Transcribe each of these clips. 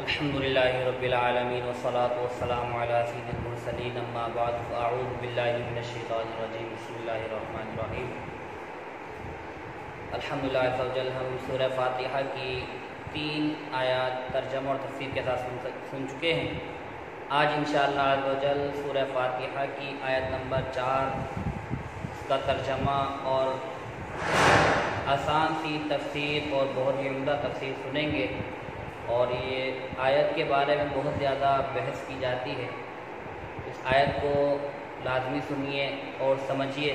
الحمدللہ رب العالمین والصلاة والسلام علی سید المرسلین اما بعد فاعوذ باللہ من الشیطان الرجیم بسم اللہ الرحمن الرحیم الحمدللہ عز و جل ہم سورہ فاتحہ کی 3 آیات ترجمہ اور تفسیر کے ساتھ سن چکے ہیں۔ آج انشاءاللہ عز و جل سورہ فاتحہ کی آیت نمبر 4 اس کا ترجمہ اور آسان سی تفسیر اور بہت ہی عمدہ تفسیر سنیں گے، اور یہ آیت کے بارے میں بہت زیادہ بحث کی جاتی ہے۔ اس آیت کو لازمی سنیے اور سمجھیے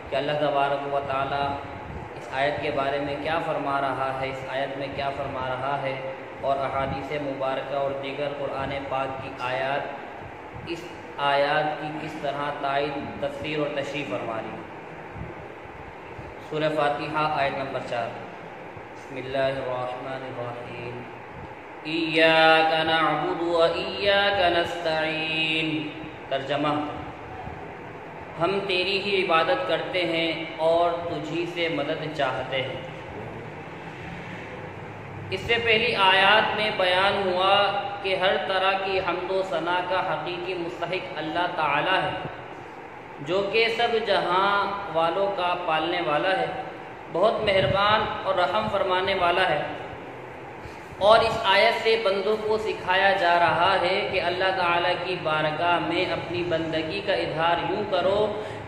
کہ اللہ تبارک و تعالی اس آیت کے بارے میں کیا فرما رہا ہے، اس آیت میں کیا فرما رہا ہے، اور احادیث مبارکہ اور دیگر قرآن پاک کی آیات اس آیات کی کس طرح تائید، تفسیر اور تشریح فرما رہی ہے۔ سورہ فاتحہ آیت نمبر 4۔ بسم اللہ الرحمن الرحیم۔ ایاک نعبد و ایاک نستعین۔ ترجمہ: ہم تیری ہی عبادت کرتے ہیں اور تجھی سے مدد چاہتے ہیں۔ اس سے پہلی آیات میں بیان ہوا کہ ہر طرح کی حمد و ثنا کا حقیقی مستحق اللہ تعالی ہے، جو کہ سب جہاں والوں کا پالنے والا ہے، بہت مہربان اور رحم فرمانے والا ہے۔ اور اس آیت سے بندوں کو سکھایا جا رہا ہے کہ اللہ تعالیٰ کی بارگاہ میں اپنی بندگی کا اظہار یوں کرو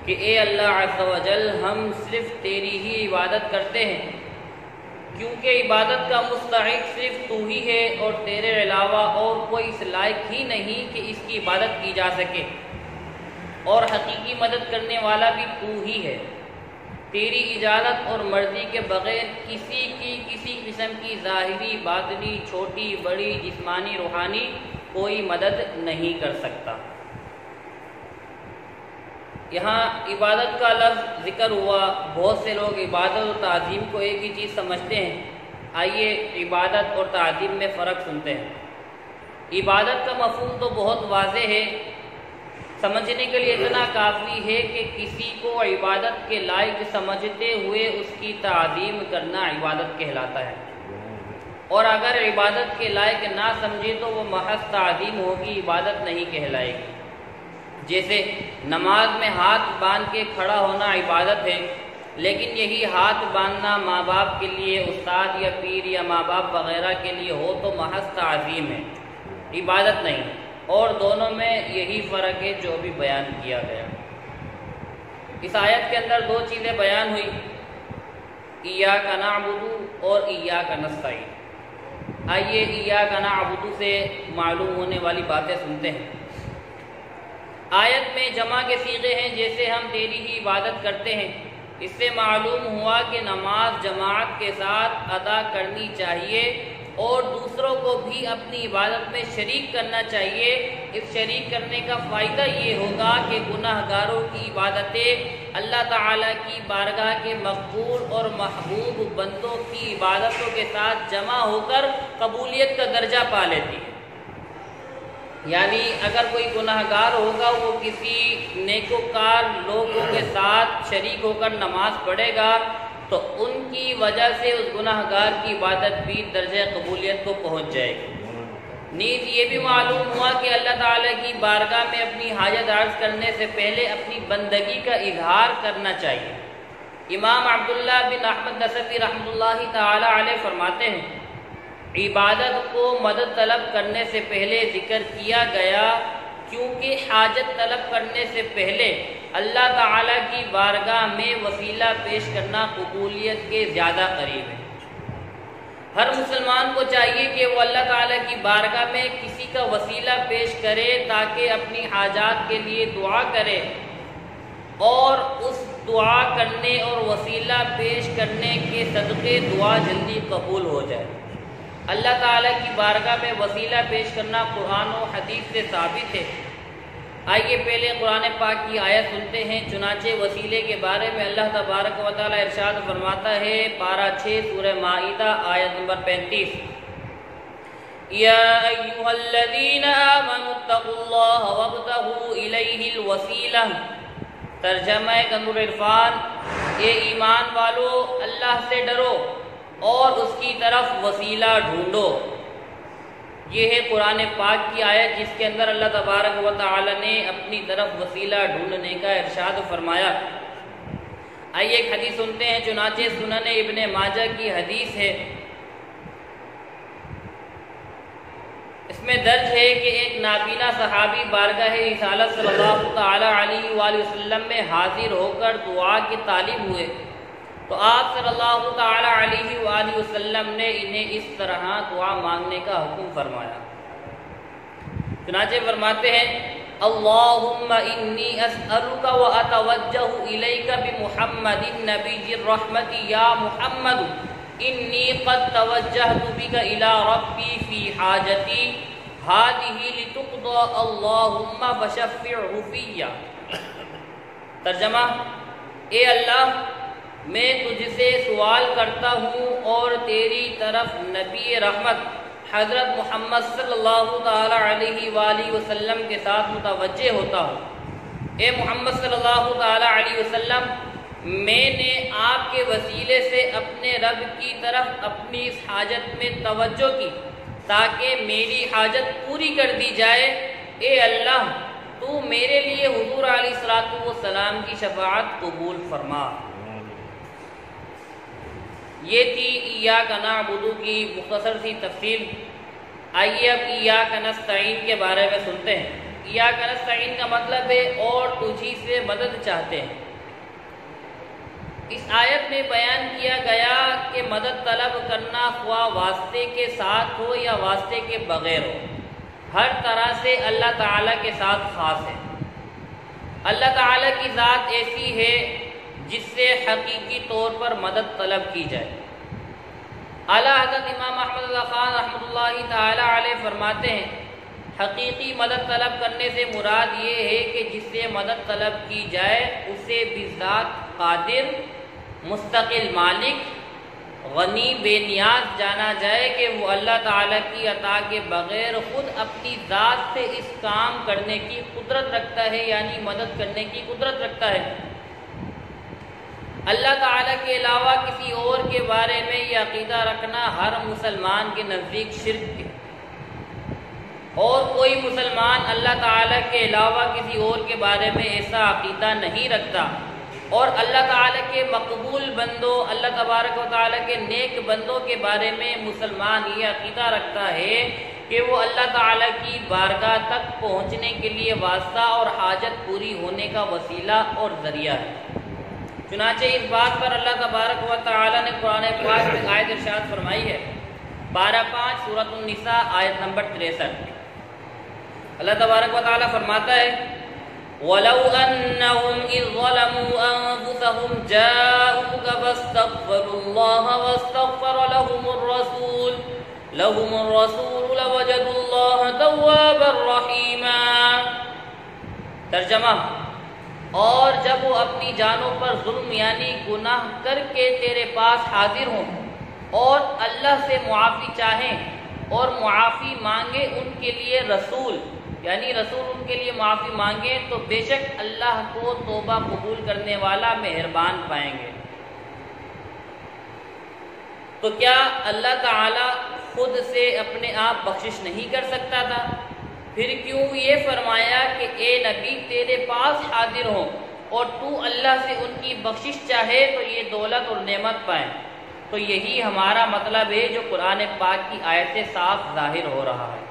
کہ اے اللہ عز و جل، ہم صرف تیری ہی عبادت کرتے ہیں، کیونکہ عبادت کا مستحق صرف تو ہی ہے اور تیرے علاوہ اور کوئی اس لائق ہی نہیں کہ اس کی عبادت کی جا سکے، اور حقیقی مدد کرنے والا بھی تو ہی ہے۔ تیری اجازت اور مرضی کے بغیر کسی قسم کی ظاہری، باطنی، چھوٹی بڑی، جسمانی، روحانی کوئی مدد نہیں کر سکتا۔ یہاں عبادت کا لفظ ذکر ہوا۔ بہت سے لوگ عبادت اور تعظیم کو ایک ہی چیز سمجھتے ہیں۔ آئیے عبادت اور تعظیم میں فرق سنتے ہیں۔ عبادت کا مفہوم تو بہت واضح ہے، سمجھنے کے لیے اتنا کافی ہے کہ کسی کو عبادت کے لائق سمجھتے ہوئے اس کی تعظیم کرنا عبادت کہلاتا ہے، اور اگر عبادت کے لائق نہ سمجھے تو وہ محض تعظیم ہوگی، عبادت نہیں کہلائے گی۔ جیسے نماز میں ہاتھ باندھ کے کھڑا ہونا عبادت ہے، لیکن یہی ہاتھ باندھنا ماں باپ کے لیے، استاد یا پیر یا ماں باپ وغیرہ کے لیے ہو تو محض تعظیم ہے، عبادت نہیں۔ اور دونوں میں یہی فرق ہے جو بھی بیان کیا گیا۔ اس آیت کے اندر 2 چیزیں بیان ہوئی، ایاک نعبد اور ایاک نستعین۔ آئیے ایاک نعبد سے معلوم ہونے والی باتیں سنتے ہیں۔ آیت میں جمع کے صیغے ہیں، جیسے ہم تیری ہی عبادت کرتے ہیں۔ اس سے معلوم ہوا کہ نماز جماعت کے ساتھ ادا کرنی چاہیے اور دوسروں کو بھی اپنی عبادت میں شریک کرنا چاہیے۔ اس شریک کرنے کا فائدہ یہ ہوگا کہ گناہ گاروں کی عبادتیں اللہ تعالیٰ کی بارگاہ کے مقبول اور محبوب بندوں کی عبادتوں کے ساتھ جمع ہو کر قبولیت کا درجہ پا لیتی ہے۔ یعنی اگر کوئی گناہ گار ہوگا، وہ کسی نیکوکار لوگوں کے ساتھ شریک ہو کر نماز پڑھے گا تو ان کی وجہ سے اس گناہ گار کی عبادت بھی درجہ قبولیت کو پہنچ جائے گی۔ نیز یہ بھی معلوم ہوا کہ اللہ تعالیٰ کی بارگاہ میں اپنی حاجت عرض کرنے سے پہلے اپنی بندگی کا اظہار کرنا چاہیے۔ امام عبداللہ بن احمد نصفی رحمۃ اللہ تعالی علیہ فرماتے ہیں، عبادت کو مدد طلب کرنے سے پہلے ذکر کیا گیا کیونکہ حاجت طلب کرنے سے پہلے اللہ تعالیٰ کی بارگاہ میں وسیلہ پیش کرنا قبولیت کے زیادہ قریب ہے۔ ہر مسلمان کو چاہیے کہ وہ اللہ تعالیٰ کی بارگاہ میں کسی کا وسیلہ پیش کرے تاکہ اپنی حاجات کے لیے دعا کرے، اور اس دعا کرنے اور وسیلہ پیش کرنے کے صدقے دعا جلدی قبول ہو جائے۔ اللہ تعالیٰ کی بارگاہ میں وسیلہ پیش کرنا قرآن و حدیث سے ثابت ہے۔ آئیے پہلے قرآن پاک کی آیت سنتے ہیں۔ چنانچہ وسیلے کے بارے میں اللہ تبارک و تعالیٰ ارشاد فرماتا ہے، پارہ 6 سورہ مائدہ آیت نمبر 35، یا ایھا الذین آمنوا اتقوا اللہ وابتغوا الیہ الوسیلہ۔ ترجمہ کنز العرفان، اے ایمان والو، اللہ سے ڈرو اور اس کی طرف وسیلہ ڈھونڈو۔ یہ ہے قرآن پاک کی آیت جس کے اندر اللہ تبارک و تعالی نے اپنی طرف وسیلہ ڈھونڈنے کا ارشاد فرمایا۔ آئیے ایک حدیث سنتے ہیں، چنانچہ سنن ابن ماجہ کی حدیث ہے۔ اس میں درج ہے کہ ایک نابینا صحابی بارگاہ رسالت صلی اللہ تعالی علیہ وآلہ وسلم میں حاضر ہو کر دعا کے طالب ہوئے تو آپ صلی اللہ تعالی علیہ وآلہ وسلم نے انہیں اس طرح دعا مانگنے کا حکم فرمایا۔ چنانچہ فرماتے ہیں اللہم انی اسألک واتوجہ الیک بمحمد النبی الرحمت یا محمد انی قد توجہت بک الی ربی فی حاجتی ہذہ لتقضى اللہم فشفعہ فی۔ ترجمہ، اے اللہ میں تجھ سے سوال کرتا ہوں اور تیری طرف نبی رحمت حضرت محمد صلی اللہ تعالی علیہ وآلہ وسلم کے ساتھ متوجہ ہوتا ہوں۔ اے محمد صلی اللہ تعالی علیہ وسلم، میں نے آپ کے وسیلے سے اپنے رب کی طرف اپنی اس حاجت میں توجہ کی تاکہ میری حاجت پوری کر دی جائے۔ اے اللہ، تو میرے لیے حضور علیہ الصلوۃ والسلام کی شفاعت قبول فرما۔ یہ تھی ایاک نعبد کی مختصر سی تفصیل۔ آئیے اب ایاک نستعین کے بارے میں سنتے ہیں۔ ایاک نستعین کا مطلب ہے اور تجھی سے مدد چاہتے ہیں۔ اس آیت میں بیان کیا گیا کہ مدد طلب کرنا خواہ واسطے کے ساتھ ہو یا واسطے کے بغیر ہو، ہر طرح سے اللہ تعالیٰ کے ساتھ خاص ہے۔ اللہ تعالیٰ کی ذات ایسی ہے جس سے حقیقی طور پر مدد طلب کی جائے۔ اعلیٰ حضرت امام احمد رضا خان رحمۃ اللہ تعالی علیہ فرماتے ہیں حقیقی مدد طلب کرنے سے مراد یہ ہے کہ جس سے مدد طلب کی جائے اسے بذات قادر، مستقل مالک، غنی بے نیاز جانا جائے کہ وہ اللہ تعالیٰ کی عطا کے بغیر خود اپنی ذات سے اس کام کرنے کی قدرت رکھتا ہے، یعنی مدد کرنے کی قدرت رکھتا ہے۔ اللہ تعالیٰ کے علاوہ کسی اور کے بارے میں یہ عقیدہ رکھنا ہر مسلمان کے نزدیک شرک ہے، اور کوئی مسلمان اللہ تعالیٰ کے علاوہ کسی اور کے بارے میں ایسا عقیدہ نہیں رکھتا۔ اور اللہ تعالیٰ کے مقبول بندوں، اللہ تبارک و تعالیٰ کے نیک بندوں کے بارے میں مسلمان یہ عقیدہ رکھتا ہے کہ وہ اللہ تعالیٰ کی بارگاہ تک پہنچنے کے لیے واسطہ اور حاجت پوری ہونے کا وسیلہ اور ذریعہ ہے۔ چنانچہ اس بات پر اللہ تبارک و تعالیٰ نے قرآن پاک میں آیت ارشاد فرمائی ہے، 12:5 سورۃ النساء آیت نمبر 63۔ اللہ تبارک و تعالیٰ فرماتا ہے وَلَوْ أَنَّهُمْ إِذْ ظَلَمُوا أَنفُسَهُمْ جَاءُوكَ فَاسْتَغْفَرُوا اللَّهَ وَاسْتَغْفَرَ لَهُمُ الرَّسُولُ لَوَجَدُوا اللَّهَ تَوَّابًا رَحِيمًا۔ ترجمہ، اور جب وہ اپنی جانوں پر ظلم یعنی گناہ کر کے تیرے پاس حاضر ہوں اور اللہ سے معافی چاہیں اور معافی مانگے ان کے لیے رسول، یعنی رسول ان کے لیے معافی مانگے، تو بے شک اللہ کو توبہ قبول کرنے والا مہربان پائیں گے۔ تو کیا اللہ تعالیٰ خود سے اپنے آپ بخشش نہیں کر سکتا تھا؟ پھر کیوں یہ فرمایا کہ اے نبی تیرے پاس حاضر ہوں اور تو اللہ سے ان کی بخشش چاہے تو یہ دولت اور نعمت پائیں؟ تو یہی ہمارا مطلب ہے جو قرآن پاک کی آیت سے صاف ظاہر ہو رہا ہے۔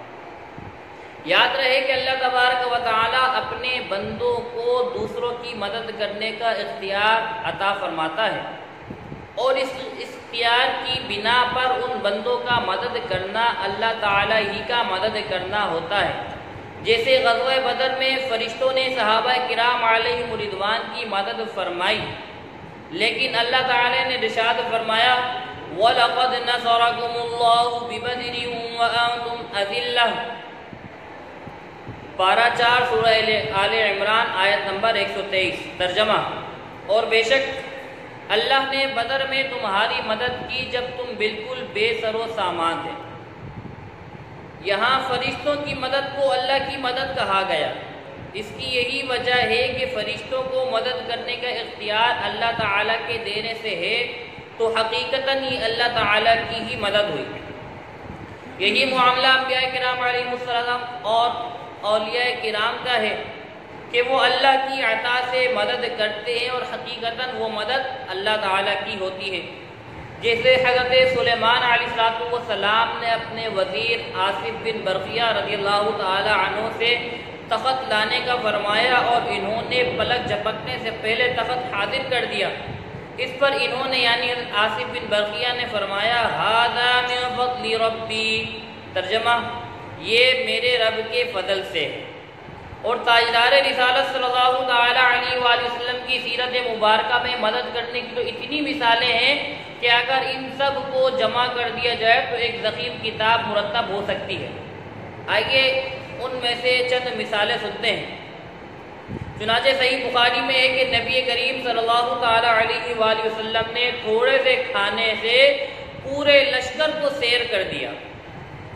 یاد رہے کہ اللہ تبارک و تعالیٰ اپنے بندوں کو دوسروں کی مدد کرنے کا اختیار عطا فرماتا ہے، اور اس اختیار کی بنا پر ان بندوں کا مدد کرنا اللہ تعالیٰ ہی کا مدد کرنا ہوتا ہے۔ جیسے غزوہ بدر میں فرشتوں نے صحابہ کرام علیہم رضوان کی مدد فرمائی، لیکن اللہ تعالیٰ نے ارشاد فرمایا وَلَقَدْ نَصَرَكُمُ اللَّهُ بِبَدْرٍ وَأَنْتُمْ أَذِلَّةٌ، 12:4 سورہ آل عمران آیت نمبر 123۔ ترجمہ، اور بے شک اللہ نے بدر میں تمہاری مدد کی جب تم بالکل بے سر و سامان تھے۔ یہاں فرشتوں کی مدد کو اللہ کی مدد کہا گیا، اس کی یہی وجہ ہے کہ فرشتوں کو مدد کرنے کا اختیار اللہ تعالیٰ کے دینے سے ہے، تو حقیقتاً ہی اللہ تعالیٰ کی ہی مدد ہوئی۔ یہی معاملہ انبیاء کرام علیہ السلام اور اولیاء کرام کا ہے کہ وہ اللہ کی عطا سے مدد کرتے ہیں اور حقیقتاً وہ مدد اللہ تعالیٰ کی ہوتی ہے. جیسے حضرت سلیمان علیہ السلام نے اپنے وزیر آصف بن برقیہ رضی اللہ تعالی عنہ سے تخت لانے کا فرمایا اور انہوں نے پلک جھپکنے سے پہلے تخت حاضر کر دیا. اس پر انہوں نے یعنی آصف بن برقیہ نے فرمایا ھذا من فضل ربی، ترجمہ یہ میرے رب کے فضل سے. اور تاجدار رسالت صلی اللہ تعالی علیہ وآلہ وسلم کی سیرت مبارکہ میں مدد کرنے کی تو اتنی مثالیں ہیں کہ اگر ان سب کو جمع کر دیا جائے تو ایک ضخیم کتاب مرتب ہو سکتی ہے. آئیے ان میں سے چند مثالیں سنتے ہیں. چنانچہ صحیح بخاری میں ہے کہ نبی کریم صلی اللہ تعالی علیہ وآلہ وسلم نے تھوڑے سے کھانے سے پورے لشکر کو سیر کر دیا.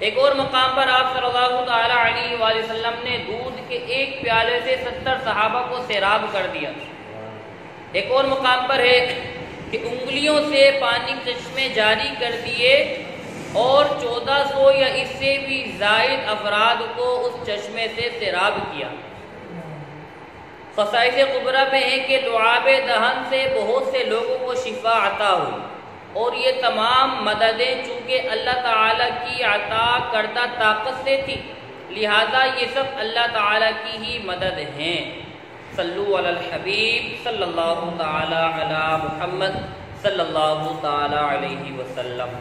ایک اور مقام پر آپ صلی اللہ تعالی علیہ وآلہ وسلم نے دودھ کے ایک پیالے سے 70 صحابہ کو سیراب کر دیا. ایک اور مقام پر ہے کہ انگلیوں سے پانی چشمے جاری کر دیے اور 1400 یا اس سے بھی زائد افراد کو اس چشمے سے سیراب کیا. خصائص کبریٰ میں ہے کہ لعاب دہن سے بہت سے لوگوں کو شفا عطا ہوئی اور یہ تمام مددیں چونکہ اللہ تعالیٰ کی عطا کردہ طاقت سے تھی لہذا یہ سب اللہ تعالیٰ کی ہی مدد ہیں. صلو علی الحبیب صلی اللہ تعالی علی محمد صلی اللہ تعالی علیہ وسلم.